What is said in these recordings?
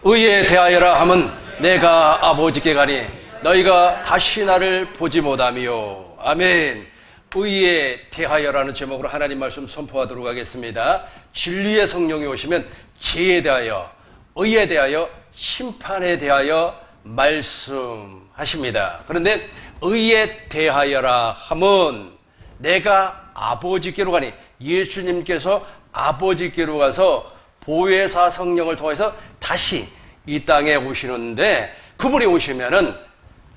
의에 대하여라 함은 내가 아버지께 가니 너희가 다시 나를 보지 못하미요. 아멘. 의에 대하여라는 제목으로 하나님 말씀 선포하도록 하겠습니다. 진리의 성령이 오시면 죄에 대하여, 의에 대하여, 심판에 대하여 말씀하십니다. 그런데 의에 대하여라 함은 내가 아버지께로 가니, 예수님께서 아버지께로 가서 보혜사 성령을 통해서 다시 이 땅에 오시는데, 그분이 오시면은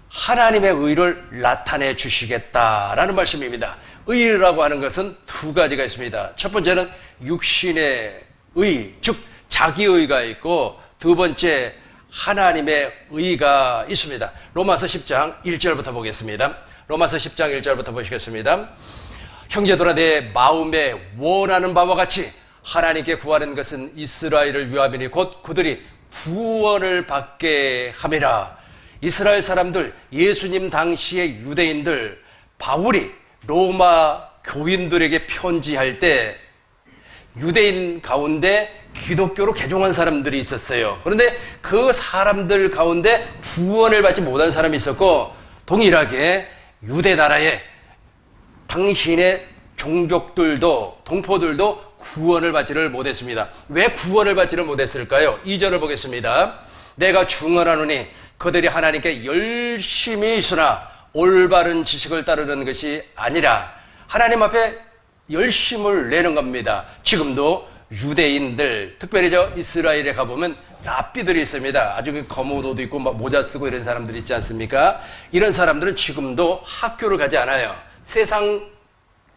하나님의 의를 나타내 주시겠다라는 말씀입니다. 의라고 하는 것은 두 가지가 있습니다. 첫 번째는 육신의 의, 즉 자기의가 있고, 두 번째 하나님의 의가 있습니다. 로마서 10장 1절부터 보겠습니다. 로마서 10장 1절부터 보시겠습니다. 형제들아, 내 마음에 원하는 바와 같이 하나님께 구하는 것은 이스라엘을 위함이니 곧 그들이 구원을 받게 함이라. 이스라엘 사람들, 예수님 당시의 유대인들, 바울이 로마 교인들에게 편지할 때 유대인 가운데 기독교로 개종한 사람들이 있었어요. 그런데 그 사람들 가운데 구원을 받지 못한 사람이 있었고, 동일하게 유대 나라에 당신의 종족들도, 동포들도 구원을 받지를 못했습니다. 왜 구원을 받지를 못했을까요? 2절을 보겠습니다. 내가 중언하노니 그들이 하나님께 열심히 있으나 올바른 지식을 따르는 것이 아니라, 하나님 앞에 열심을 내는 겁니다. 지금도 유대인들, 특별히 저 이스라엘에 가보면 랍비들이 있습니다. 아주 검은 옷도 입고 모자 쓰고 이런 사람들이 있지 않습니까? 이런 사람들은 지금도 학교를 가지 않아요. 세상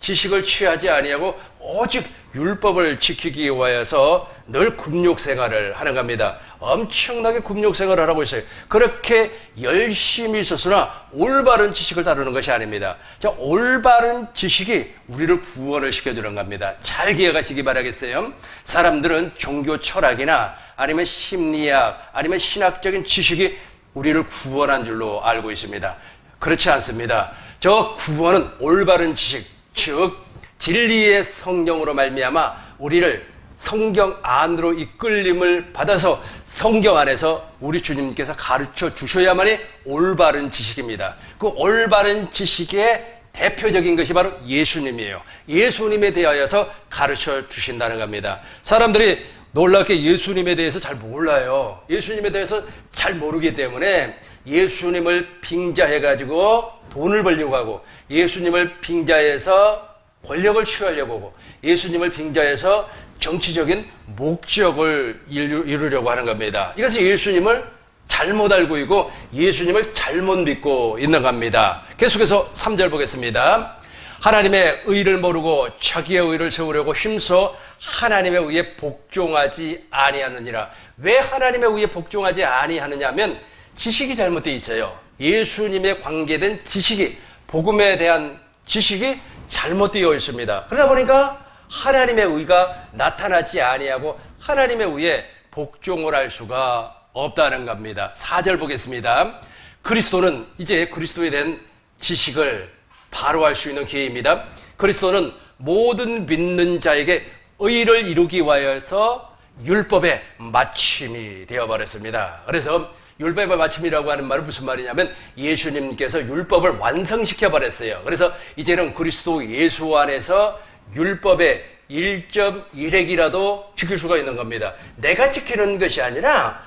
지식을 취하지 아니하고 오직 율법을 지키기 위하여서 늘 금욕 생활을 하는 겁니다. 엄청나게 금욕 생활을 하고 있어요. 그렇게 열심히 있었으나 올바른 지식을 다루는 것이 아닙니다. 자, 올바른 지식이 우리를 구원을 시켜주는 겁니다. 잘 기억하시기 바라겠어요. 사람들은 종교 철학이나 아니면 심리학, 아니면 신학적인 지식이 우리를 구원한 줄로 알고 있습니다. 그렇지 않습니다. 저 구원은 올바른 지식, 즉 진리의 성령으로 말미암아 우리를 성경 안으로 이끌림을 받아서 성경 안에서 우리 주님께서 가르쳐 주셔야만이 올바른 지식입니다. 그 올바른 지식의 대표적인 것이 바로 예수님이에요. 예수님에 대하여서 가르쳐 주신다는 겁니다. 사람들이 놀랍게 예수님에 대해서 잘 몰라요. 예수님에 대해서 잘 모르기 때문에 예수님을 빙자해가지고 돈을 벌려고 하고, 예수님을 빙자해서 권력을 취하려고 하고, 예수님을 빙자해서 정치적인 목적을 이루려고 하는 겁니다. 이것은 예수님을 잘못 알고 있고 예수님을 잘못 믿고 있는 겁니다. 계속해서 3절 보겠습니다. 하나님의 의를 모르고 자기의 의를 세우려고 힘써 하나님의 의에 복종하지 아니하느니라. 왜 하나님의 의에 복종하지 아니하느냐 하면 지식이 잘못되어 있어요. 예수님에 관계된 지식이, 복음에 대한 지식이 잘못되어 있습니다. 그러다 보니까 하나님의 의가 나타나지 아니하고 하나님의 의에 복종을 할 수가 없다는 겁니다. 4절 보겠습니다. 그리스도는, 이제 그리스도에 대한 지식을 바로 할 수 있는 기회입니다. 그리스도는 모든 믿는 자에게 의를 이루기 위하여서 율법의 마침이 되어버렸습니다. 그래서 율법의 마침이라고 하는 말은 무슨 말이냐면 예수님께서 율법을 완성시켜버렸어요. 그래서 이제는 그리스도 예수 안에서 율법의 1.1획이라도 지킬 수가 있는 겁니다. 내가 지키는 것이 아니라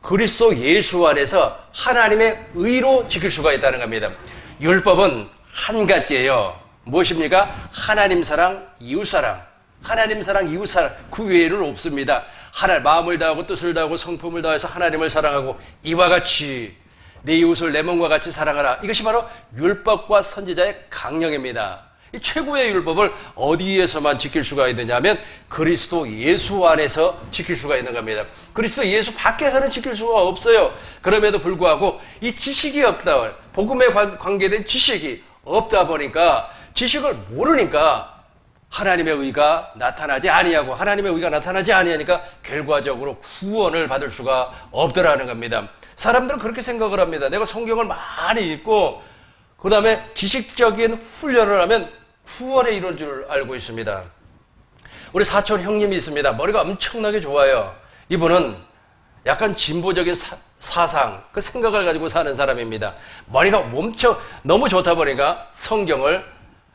그리스도 예수 안에서 하나님의 의로 지킬 수가 있다는 겁니다. 율법은 한 가지예요. 무엇입니까? 하나님 사랑, 이웃 사랑. 하나님 사랑, 이웃 사랑. 그 외에는 없습니다. 하나님 마음을 다하고 뜻을 다하고 성품을 다해서 하나님을 사랑하고 이와 같이 내 이웃을 내 몸과 같이 사랑하라. 이것이 바로 율법과 선지자의 강령입니다. 이 최고의 율법을 어디에서만 지킬 수가 있느냐면 그리스도 예수 안에서 지킬 수가 있는 겁니다. 그리스도 예수 밖에서는 지킬 수가 없어요. 그럼에도 불구하고 이 지식이 없다, 복음에 관계된 지식이 없다 보니까, 지식을 모르니까 하나님의 의가 나타나지 아니하고, 하나님의 의가 나타나지 아니하니까 결과적으로 구원을 받을 수가 없더라는 겁니다. 사람들은 그렇게 생각을 합니다. 내가 성경을 많이 읽고 그 다음에 지식적인 훈련을 하면 구원에 이르는 줄 알고 있습니다. 우리 사촌 형님이 있습니다. 머리가 엄청나게 좋아요. 이분은 약간 진보적인 사상, 그 생각을 가지고 사는 사람입니다. 머리가 너무 좋다 보니까 성경을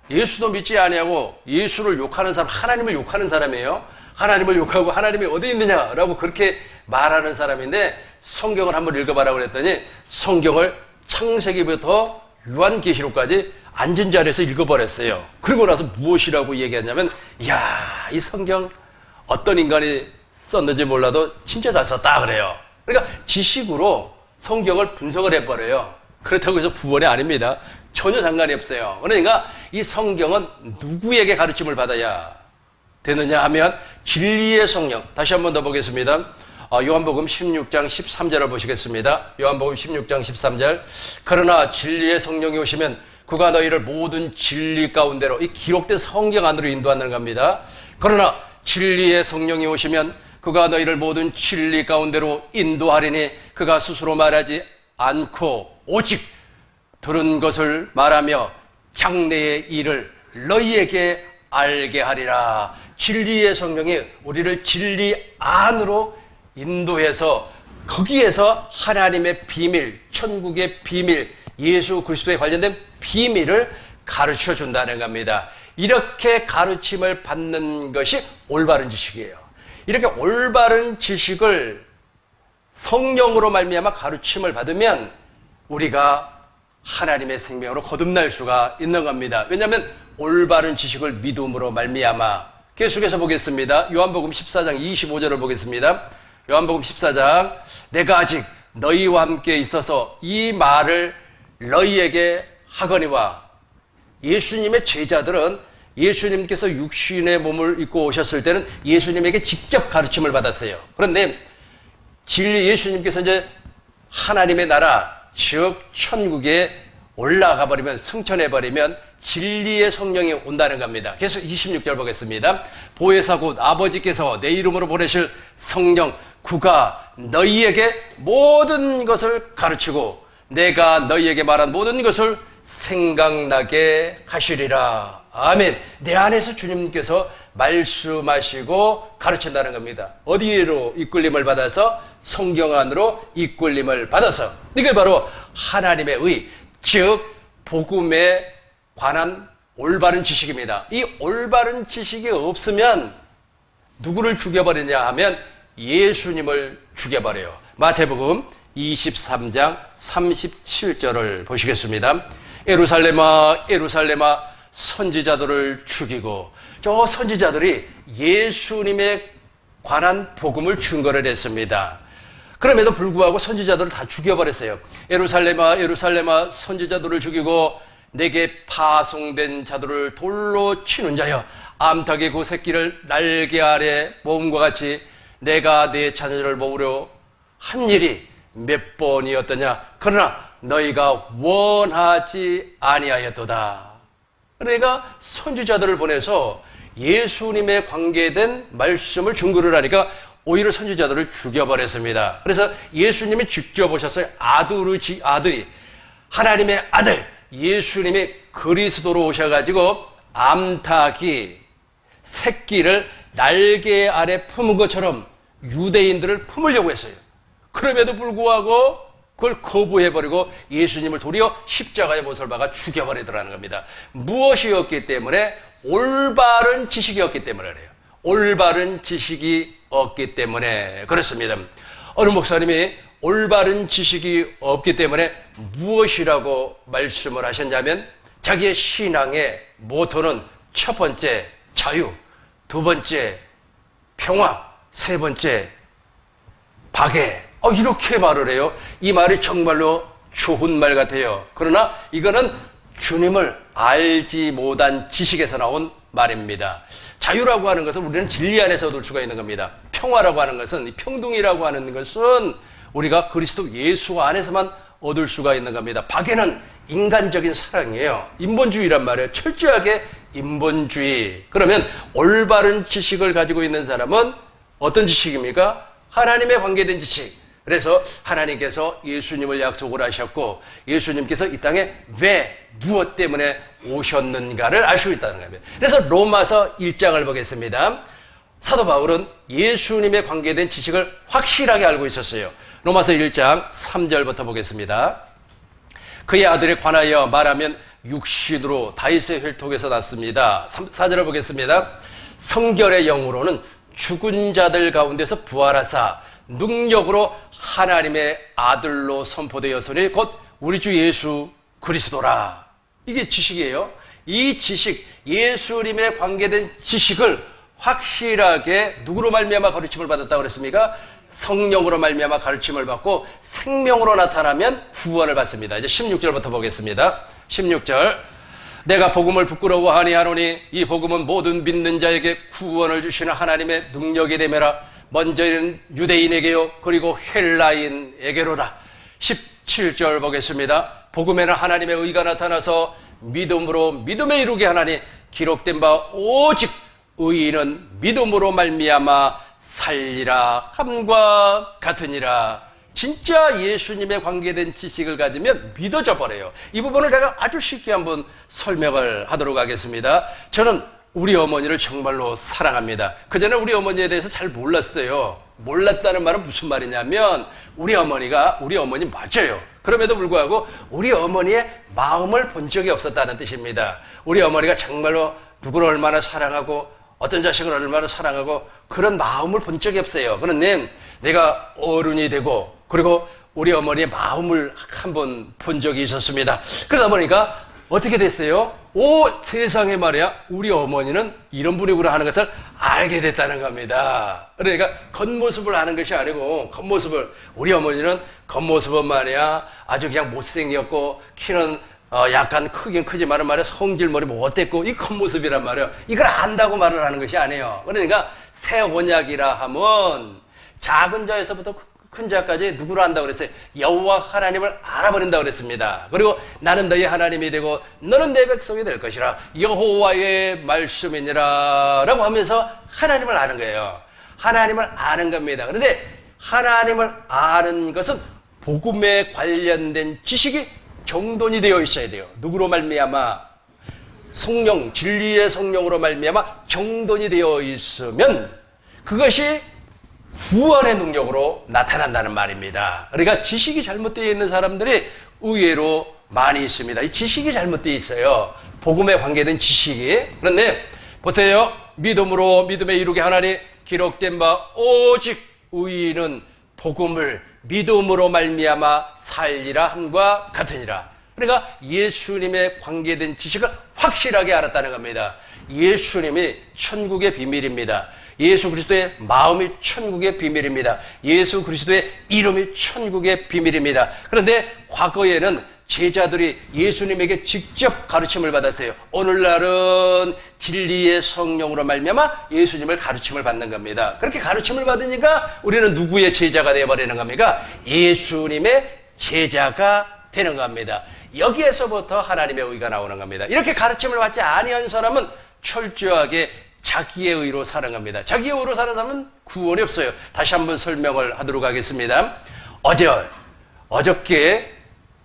예수도 믿지 아니하고 예수를 욕하는 사람, 하나님을 욕하는 사람이에요. 하나님을 욕하고 하나님이 어디 있느냐라고 그렇게 말하는 사람인데, 성경을 한번 읽어봐라 그랬더니 성경을 창세기부터 요한계시록까지 앉은 자리에서 읽어버렸어요. 그리고 나서 무엇이라고 얘기했냐면, 이야, 이 성경 어떤 인간이 썼는지 몰라도 진짜 잘 썼다 그래요. 그러니까 지식으로 성경을 분석을 해버려요. 그렇다고 해서 구원이 아닙니다. 전혀 상관이 없어요. 그러니까 이 성경은 누구에게 가르침을 받아야 되느냐 하면 진리의 성령. 다시 한번 더 보겠습니다. 요한복음 16장 13절을 보시겠습니다. 요한복음 16장 13절. 그러나 진리의 성령이 오시면 그가 너희를 모든 진리 가운데로, 이 기록된 성경 안으로 인도하는 겁니다. 그러나 진리의 성령이 오시면 그가 너희를 모든 진리 가운데로 인도하리니 그가 스스로 말하지 않고 오직 들은 것을 말하며 장래의 일을 너희에게 알게 하리라. 진리의 성령이 우리를 진리 안으로 인도해서 거기에서 하나님의 비밀, 천국의 비밀, 예수 그리스도에 관련된 비밀을 가르쳐 준다는 겁니다. 이렇게 가르침을 받는 것이 올바른 지식이에요. 이렇게 올바른 지식을 성령으로 말미암아 가르침을 받으면 우리가 하나님의 생명으로 거듭날 수가 있는 겁니다. 왜냐하면 올바른 지식을 믿음으로 말미암아. 계속해서 보겠습니다. 요한복음 14장 25절을 보겠습니다. 요한복음 14장. 내가 아직 너희와 함께 있어서 이 말을 너희에게 하거니와. 예수님의 제자들은 예수님께서 육신의 몸을 입고 오셨을 때는 예수님에게 직접 가르침을 받았어요. 그런데 예수님께서 이제 하나님의 나라, 즉 천국에 올라가 버리면, 승천해 버리면 진리의 성령이 온다는 겁니다. 계속 26절 보겠습니다. 보혜사 곧 아버지께서 내 이름으로 보내실 성령, 그가 너희에게 모든 것을 가르치고 내가 너희에게 말한 모든 것을 생각나게 하시리라. 아멘. 내 안에서 주님께서 말씀하시고 가르친다는 겁니다. 어디로 이끌림을 받아서? 성경 안으로 이끌림을 받아서. 이게 바로 하나님의 의, 즉 복음에 관한 올바른 지식입니다. 이 올바른 지식이 없으면 누구를 죽여버리냐 하면 예수님을 죽여버려요. 마태복음 23장 37절을 보시겠습니다. 예루살렘아 예루살렘아 선지자들을 죽이고. 저 선지자들이 예수님에 관한 복음을 증거를 했습니다. 그럼에도 불구하고 선지자들을 다 죽여버렸어요. 예루살렘아 예루살렘아 선지자들을 죽이고 내게 파송된 자들을 돌로 치는 자여, 암탉이 그 새끼를 날개 아래 모음과 같이 내가 내 자녀를 모으려 한 일이 몇 번이었더냐. 그러나 너희가 원하지 아니하였도다. 그러니까 선지자들을 보내서 예수님에 관계된 말씀을 증거를 하니까 오히려 선지자들을 죽여버렸습니다. 그래서 예수님이 직접 오셨어요. 아들이 하나님의 아들 예수님이 그리스도로 오셔가지고 암탉이 새끼를 날개 아래 품은 것처럼 유대인들을 품으려고 했어요. 그럼에도 불구하고 그걸 거부해버리고 예수님을 도리어 십자가에 못을 박아 죽여버리더라는 겁니다. 무엇이었기 때문에? 올바른 지식이었기 때문에 그래요. 올바른 지식이 없기 때문에 그렇습니다. 어느 목사님이 올바른 지식이 없기 때문에 무엇이라고 말씀을 하셨냐면, 자기의 신앙의 모토는 첫 번째 자유, 두 번째 평화, 세 번째 박애, 이렇게 말을 해요. 이 말이 정말로 좋은 말 같아요. 그러나 이거는 주님을 알지 못한 지식에서 나온 말입니다. 자유라고 하는 것은 우리는 진리 안에서 얻을 수가 있는 겁니다. 평화라고 하는 것은, 평등이라고 하는 것은 우리가 그리스도 예수 안에서만 얻을 수가 있는 겁니다. 박애는 인간적인 사랑이에요. 인본주의란 말이에요. 철저하게 인본주의. 그러면 올바른 지식을 가지고 있는 사람은 어떤 지식입니까? 하나님에 관계된 지식. 그래서 하나님께서 예수님을 약속을 하셨고 예수님께서 이 땅에 왜, 무엇 때문에 오셨는가를 알 수 있다는 겁니다. 그래서 로마서 1장을 보겠습니다. 사도 바울은 예수님에 관계된 지식을 확실하게 알고 있었어요. 로마서 1장 3절부터 보겠습니다. 그의 아들에 관하여 말하면 육신으로 다윗의 혈통에서 났습니다. 4절을 보겠습니다. 성결의 영으로는 죽은 자들 가운데서 부활하사 능력으로 하나님의 아들로 선포되었으니 곧 우리 주 예수 그리스도라. 이게 지식이에요. 이 지식, 예수님에 관계된 지식을 확실하게 누구로 말미암아 가르침을 받았다고 그랬습니까? 성령으로 말미암아 가르침을 받고 생명으로 나타나면 구원을 받습니다. 이제 16절부터 보겠습니다. 16절. 내가 복음을 부끄러워하니 하노니 이 복음은 모든 믿는 자에게 구원을 주시는 하나님의 능력이 되매라. 먼저는 유대인에게요 그리고 헬라인에게로라. 17절 보겠습니다. 복음에는 하나님의 의가 나타나서 믿음으로 믿음에 이르게 하나니 기록된 바 오직 의인은 믿음으로 말미암아 살리라 함과 같으니라. 진짜 예수님에 관계된 지식을 가지면 믿어져 버려요. 이 부분을 제가 아주 쉽게 한번 설명을 하도록 하겠습니다. 저는 우리 어머니를 정말로 사랑합니다. 그전에 우리 어머니에 대해서 잘 몰랐어요. 몰랐다는 말은 무슨 말이냐면 우리 어머니 맞아요. 그럼에도 불구하고 우리 어머니의 마음을 본 적이 없었다는 뜻입니다. 우리 어머니가 정말로 누구를 얼마나 사랑하고 어떤 자식을 얼마나 사랑하고 그런 마음을 본 적이 없어요. 그런데 내가 어른이 되고 그리고 우리 어머니의 마음을 한번 본 적이 있었습니다. 그러다 보니까 어떻게 됐어요? 오, 세상에 말이야. 우리 어머니는 이런 분이구나 하는 것을 알게 됐다는 겁니다. 그러니까 겉모습을 아는 것이 아니고 우리 어머니는 겉모습은 말이야. 아주 그냥 못생겼고 키는 약간 크긴 크지만 말이야. 성질머리 못됐고 이 겉모습이란 말이에요. 이걸 안다고 말을 하는 것이 아니에요. 그러니까 새 언약이라 하면 작은 자에서부터 큰 자까지 누구로 한다고 그랬어요? 여호와 하나님을 알아버린다고 그랬습니다. 그리고 나는 너희 하나님이 되고 너는 내 백성이 될 것이라 여호와의 말씀이니라 라고 하면서 하나님을 아는 거예요. 하나님을 아는 겁니다. 그런데 하나님을 아는 것은 복음에 관련된 지식이 정돈이 되어 있어야 돼요. 누구로 말미암아? 성령, 진리의 성령으로 말미암아 정돈이 되어 있으면 그것이 구원의 능력으로 나타난다는 말입니다. 그러니까 지식이 잘못되어 있는 사람들이 의외로 많이 있습니다. 이 지식이 잘못되어 있어요. 복음에 관계된 지식이. 그런데 보세요. 믿음으로 믿음에 이르게 하나니 기록된 바 오직 의인은 복음을 믿음으로 말미암아 살리라 함과 같으니라. 그러니까 예수님에 관계된 지식을 확실하게 알았다는 겁니다. 예수님이 천국의 비밀입니다. 예수 그리스도의 마음이 천국의 비밀입니다. 예수 그리스도의 이름이 천국의 비밀입니다. 그런데 과거에는 제자들이 예수님에게 직접 가르침을 받았어요. 오늘날은 진리의 성령으로 말미암아 예수님을 가르침을 받는 겁니다. 그렇게 가르침을 받으니까 우리는 누구의 제자가 되어버리는 겁니까? 예수님의 제자가 되는 겁니다. 여기에서부터 하나님의 의가 나오는 겁니다. 이렇게 가르침을 받지 아니한 사람은 철저하게 자기의 의로 사는 겁니다. 자기의 의로 사는 사람은 구원이 없어요. 다시 한번 설명을 하도록 하겠습니다. 어저께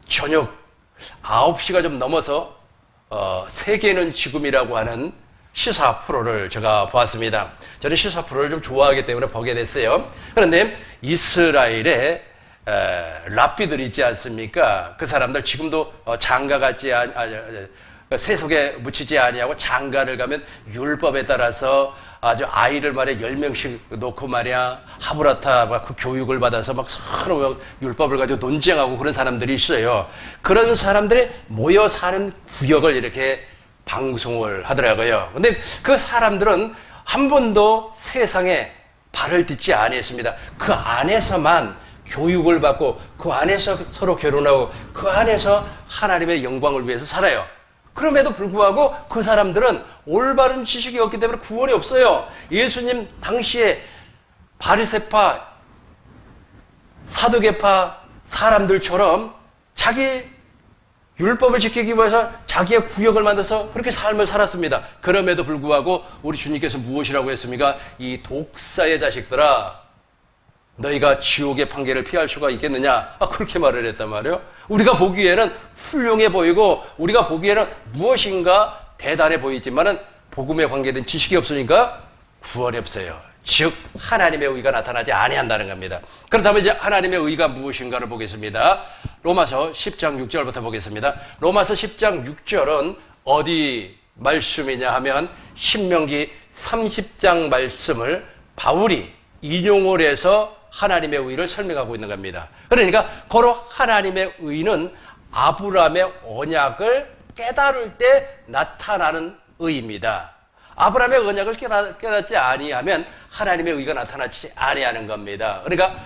저녁 9시가 좀 넘어서 세계는 지금이라고 하는 시사 프로를 제가 보았습니다. 저는 시사 프로를 좀 좋아하기 때문에 보게 됐어요. 그런데 이스라엘에 랍비들 있지 않습니까? 그 사람들 지금도 장가가지 세속에 묻히지 아니하고 장가를 가면 율법에 따라서 아주 아이를 말이야 10명씩 놓고 말이야 하브라타 그 교육을 받아서 막 서로 율법을 가지고 논쟁하고 그런 사람들이 있어요. 그런 사람들이 모여 사는 구역을 이렇게 방송을 하더라고요. 근데 그 사람들은 한 번도 세상에 발을 딛지 아니했습니다. 그 안에서만 교육을 받고 그 안에서 서로 결혼하고 그 안에서 하나님의 영광을 위해서 살아요. 그럼에도 불구하고 그 사람들은 올바른 지식이 없기 때문에 구원이 없어요. 예수님 당시에 바리새파, 사두개파 사람들처럼 자기 율법을 지키기 위해서 자기의 구역을 만들어서 그렇게 삶을 살았습니다. 그럼에도 불구하고 우리 주님께서 무엇이라고 했습니까? 이 독사의 자식들아, 너희가 지옥의 판결을 피할 수가 있겠느냐? 그렇게 말을 했단 말이에요. 우리가 보기에는 훌륭해 보이고 우리가 보기에는 무엇인가 대단해 보이지만은 복음에 관계된 지식이 없으니까 구원이 없어요. 즉 하나님의 의가 나타나지 아니한다는 겁니다. 그렇다면 이제 하나님의 의가 무엇인가를 보겠습니다. 로마서 10장 6절부터 보겠습니다. 로마서 10장 6절은 어디 말씀이냐 하면 신명기 30장 말씀을 바울이 인용을 해서 하나님의 의를 설명하고 있는 겁니다. 그러니까 고로 하나님의 의는 아브라함의 언약을 깨달을 때 나타나는 의입니다. 아브라함의 언약을 깨닫지 아니하면 하나님의 의가 나타나지 아니하는 겁니다. 그러니까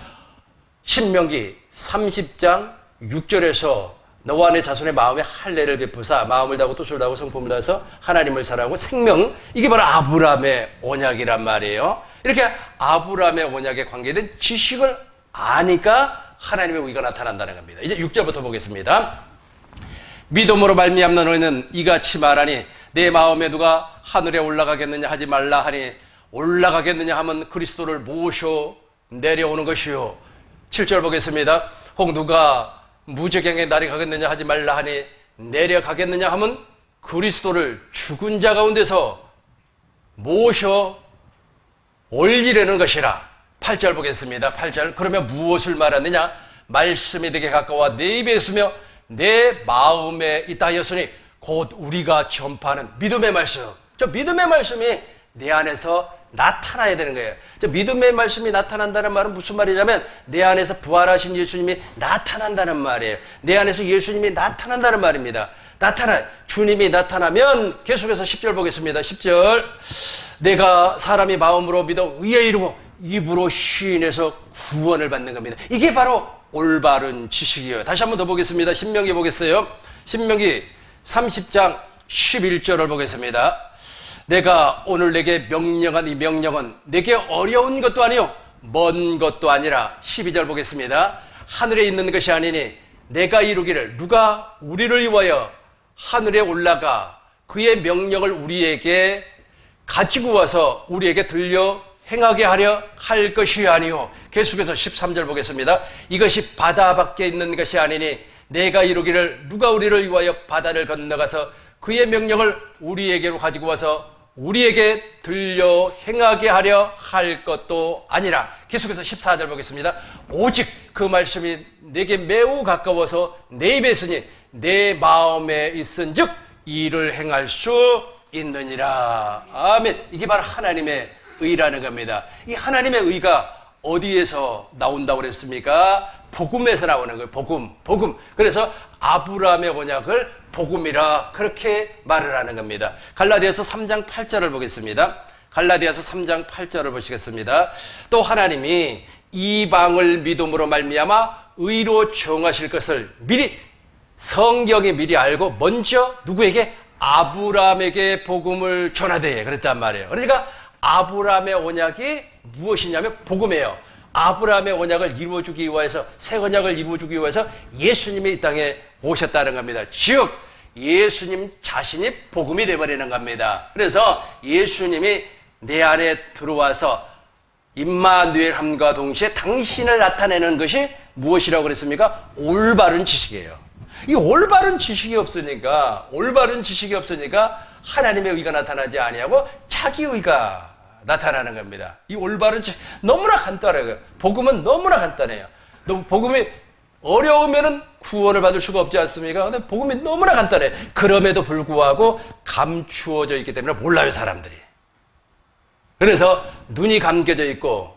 신명기 30장 6절에서 너와 내 자손의 마음에 할례를 베푸사 마음을 다하고 뜻을 다하고 성품을 다해서 하나님을 사랑하고 생명, 이게 바로 아브라함의 언약이란 말이에요. 이렇게 아브라함의 언약에 관계된 지식을 아니까 하나님의 의가 나타난다는 겁니다. 이제 6절부터 보겠습니다. 믿음으로 말미암는 너희는 이같이 말하니 내 마음에 누가 하늘에 올라가겠느냐 하지 말라 하니 올라가겠느냐 하면 그리스도를 모셔 내려오는 것이요. 7절 보겠습니다. 혹 누가 무저갱에 날이 가겠느냐 하지 말라 하니 내려가겠느냐 하면 그리스도를 죽은 자 가운데서 모셔 올리려는 것이라. 8절 보겠습니다. 8절. 그러면 무엇을 말하느냐? 말씀이 되게 가까워 내 입에 있으며 내 마음에 있다 하였으니 곧 우리가 전파하는 믿음의 말씀. 저 믿음의 말씀이 내 안에서 나타나야 되는 거예요. 저 믿음의 말씀이 나타난다는 말은 무슨 말이냐면 내 안에서 부활하신 예수님이 나타난다는 말이에요. 내 안에서 예수님이 나타난다는 말입니다. 주님이 나타나면 계속해서 10절 보겠습니다. 10절. 내가 사람이 마음으로 믿어 의에 이르고 입으로 시인해서 구원을 받는 겁니다. 이게 바로 올바른 지식이에요. 다시 한번 더 보겠습니다. 신명기 보겠어요. 신명기 30장 11절을 보겠습니다. 내가 오늘 내게 명령한 이 명령은 내게 어려운 것도 아니요 먼 것도 아니라. 12절 보겠습니다. 하늘에 있는 것이 아니니 내가 이루기를 누가 우리를 위하여 하늘에 올라가 그의 명령을 우리에게 가지고 와서 우리에게 들려 행하게 하려 할 것이 아니요. 계속해서 13절 보겠습니다. 이것이 바다 밖에 있는 것이 아니니 내가 이루기를 누가 우리를 위하여 바다를 건너가서 그의 명령을 우리에게로 가지고 와서 우리에게 들려 행하게 하려 할 것도 아니라. 계속해서 14절 보겠습니다. 오직 그 말씀이 내게 매우 가까워서 내 입에 있으니 내 마음에 있은즉 이를 행할 수 있느니라. 아멘. 이게 바로 하나님의 의라는 겁니다. 이 하나님의 의가 어디에서 나온다고 그랬습니까? 복음에서 나오는 거예요. 복음. 그래서 아브라함의 언약을 복음이라 그렇게 말을 하는 겁니다. 갈라디아서 3장 8절을 보겠습니다. 갈라디아서 3장 8절을 보시겠습니다. 또 하나님이 이방을 믿음으로 말미암아 의로 정하실 것을 미리 성경이 미리 알고 먼저 누구에게? 아브라함에게 복음을 전하되 그랬단 말이에요. 그러니까 아브라함의 언약이 무엇이냐면 복음이에요. 아브라함의 언약을 이루어주기 위해서, 새 언약을 이루어주기 위해서 예수님이 이 땅에 오셨다는 겁니다. 즉 예수님 자신이 복음이 되어버리는 겁니다. 그래서 예수님이 내 안에 들어와서 임마누엘함과 동시에 당신을 나타내는 것이 무엇이라고 그랬습니까? 올바른 지식이에요. 이 올바른 지식이 없으니까 하나님의 의가 나타나지 아니하고 자기 의가 나타나는 겁니다. 이 올바른 지식 너무나 간단해요. 복음은 너무나 간단해요. 복음이 어려우면은 구원을 받을 수가 없지 않습니까? 근데 복음이 너무나 간단해. 그럼에도 불구하고 감추어져 있기 때문에 몰라요, 사람들이. 그래서 눈이 감겨져 있고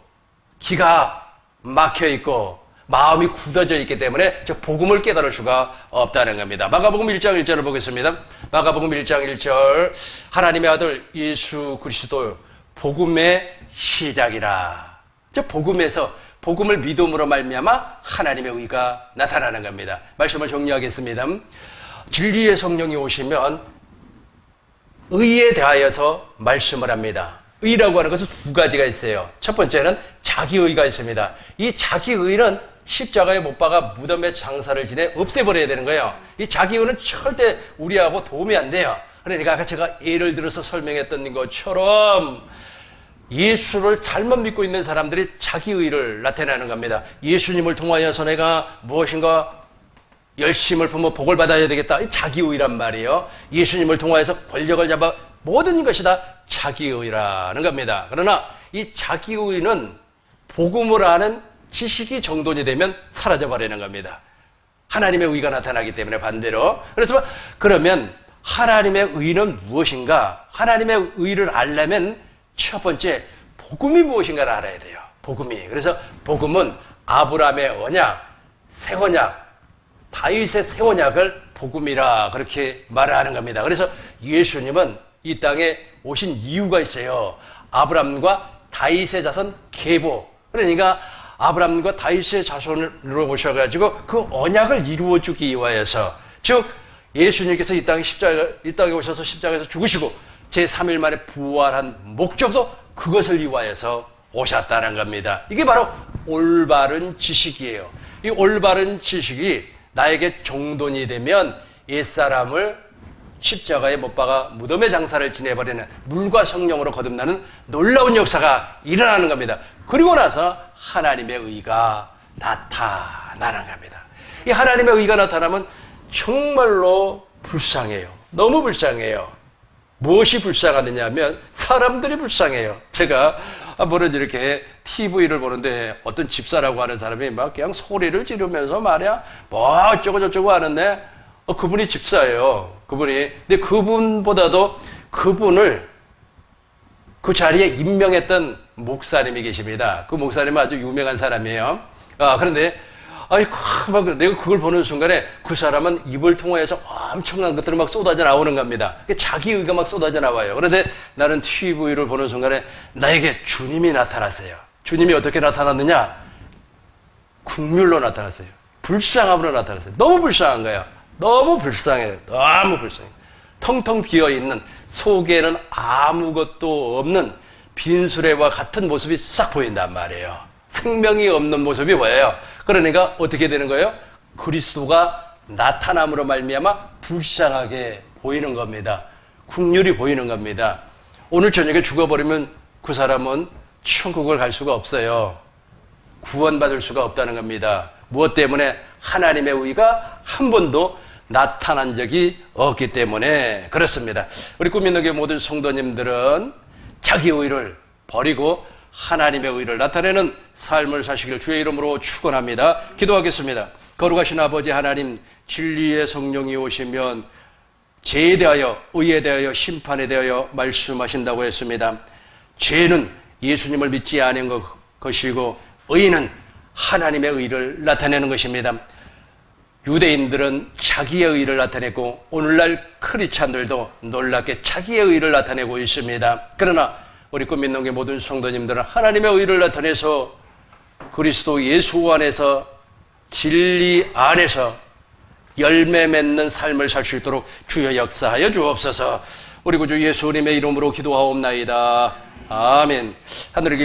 기가 막혀 있고 마음이 굳어져 있기 때문에 저 복음을 깨달을 수가 없다는 겁니다. 마가복음 1장 1절을 보겠습니다. 마가복음 1장 1절. 하나님의 아들 예수 그리스도 복음의 시작이라. 저 복음에서 복음을 믿음으로 말미암아 하나님의 의가 나타나는 겁니다. 말씀을 정리하겠습니다. 진리의 성령이 오시면 의에 대하여서 말씀을 합니다. 의라고 하는 것은 두 가지가 있어요. 첫 번째는 자기의가 있습니다. 이 자기의는 십자가에 못 박아 무덤에 장사를 지내 없애버려야 되는 거예요. 이 자기의는 절대 우리하고 도움이 안 돼요. 그러니까 아까 제가 예를 들어서 설명했던 것처럼 예수를 잘못 믿고 있는 사람들이 자기의를 나타내는 겁니다. 예수님을 통하여서 내가 무엇인가 열심을 품어 복을 받아야 되겠다. 이 자기의란 말이에요. 예수님을 통하여서 권력을 잡아 모든 것이 다 자기의라는 겁니다. 그러나 이 자기의는 복음을 아는 지식이 정돈이 되면 사라져버리는 겁니다. 하나님의 의가 나타나기 때문에 반대로. 그래서 그러면 하나님의 의는 무엇인가? 하나님의 의를 알려면 첫 번째 복음이 무엇인가를 알아야 돼요. 복음이. 그래서 복음은 아브라함의 언약, 새 언약, 다윗의 새 언약을 복음이라 그렇게 말하는 겁니다. 그래서 예수님은 이 땅에 오신 이유가 있어요. 아브라함과 다윗의 자손 계보. 그러니까 아브라함과 다윗의 자손으로 오셔가지고 그 언약을 이루어주기 위하여서, 즉 예수님께서 이 땅에 오셔서 십자가에서 죽으시고 제3일 만에 부활한 목적도 그것을 위하여서 오셨다는 겁니다. 이게 바로 올바른 지식이에요. 이 올바른 지식이 나에게 정돈이 되면 옛사람을 십자가에 못 박아 무덤의 장사를 지내버리는 물과 성령으로 거듭나는 놀라운 역사가 일어나는 겁니다. 그리고 나서 하나님의 의가 나타나는 겁니다. 이 하나님의 의가 나타나면 정말로 불쌍해요. 너무 불쌍해요. 무엇이 불쌍하느냐 하면 사람들이 불쌍해요. 제가 한번은 이렇게 TV를 보는데 어떤 집사라고 하는 사람이 막 그냥 소리를 지르면서 말이야 뭐 어쩌고 저쩌고 하는데 그분이 집사예요. 근데 그분보다도 그분을 그 자리에 임명했던 목사님이 계십니다. 그 목사님은 아주 유명한 사람이에요. 그런데 내가 그걸 보는 순간에 그 사람은 입을 통해서 엄청난 것들이 막 쏟아져 나오는 겁니다. 자기 의가 막 쏟아져 나와요. 그런데 나는 TV를 보는 순간에 나에게 주님이 나타났어요. 주님이 어떻게 나타났느냐? 국률로 나타났어요. 불쌍함으로 나타났어요. 너무 불쌍한 거예요. 너무 불쌍해요. 너무 불쌍해요. 텅텅 비어있는, 속에는 아무것도 없는 빈수레와 같은 모습이 싹 보인단 말이에요. 생명이 없는 모습이 보여요. 그러니까 어떻게 되는 거예요? 그리스도가 나타남으로 말미암아 불쌍하게 보이는 겁니다. 국률이 보이는 겁니다. 오늘 저녁에 죽어버리면 그 사람은 천국을 갈 수가 없어요. 구원받을 수가 없다는 겁니다. 무엇 때문에? 하나님의 의가 한 번도 나타난 적이 없기 때문에 그렇습니다. 우리 꿈있는교회 모든 성도님들은 자기 의를 버리고 하나님의 의를 나타내는 삶을 사시길 주의 이름으로 축원합니다. 기도하겠습니다. 거룩하신 아버지 하나님, 진리의 성령이 오시면 죄에 대하여, 의에 대하여, 심판에 대하여 말씀하신다고 했습니다. 죄는 예수님을 믿지 않은 것이고 의는 하나님의 의를 나타내는 것입니다. 유대인들은 자기의 의를 나타냈고 오늘날 크리스찬들도 놀랍게 자기의 의를 나타내고 있습니다. 그러나 우리 꿈있는교회 모든 성도님들은 하나님의 의를 나타내서 그리스도 예수 안에서, 진리 안에서 열매 맺는 삶을 살 수 있도록 주여 역사하여 주옵소서. 우리 구주 예수님의 이름으로 기도하옵나이다. 아멘. 하늘에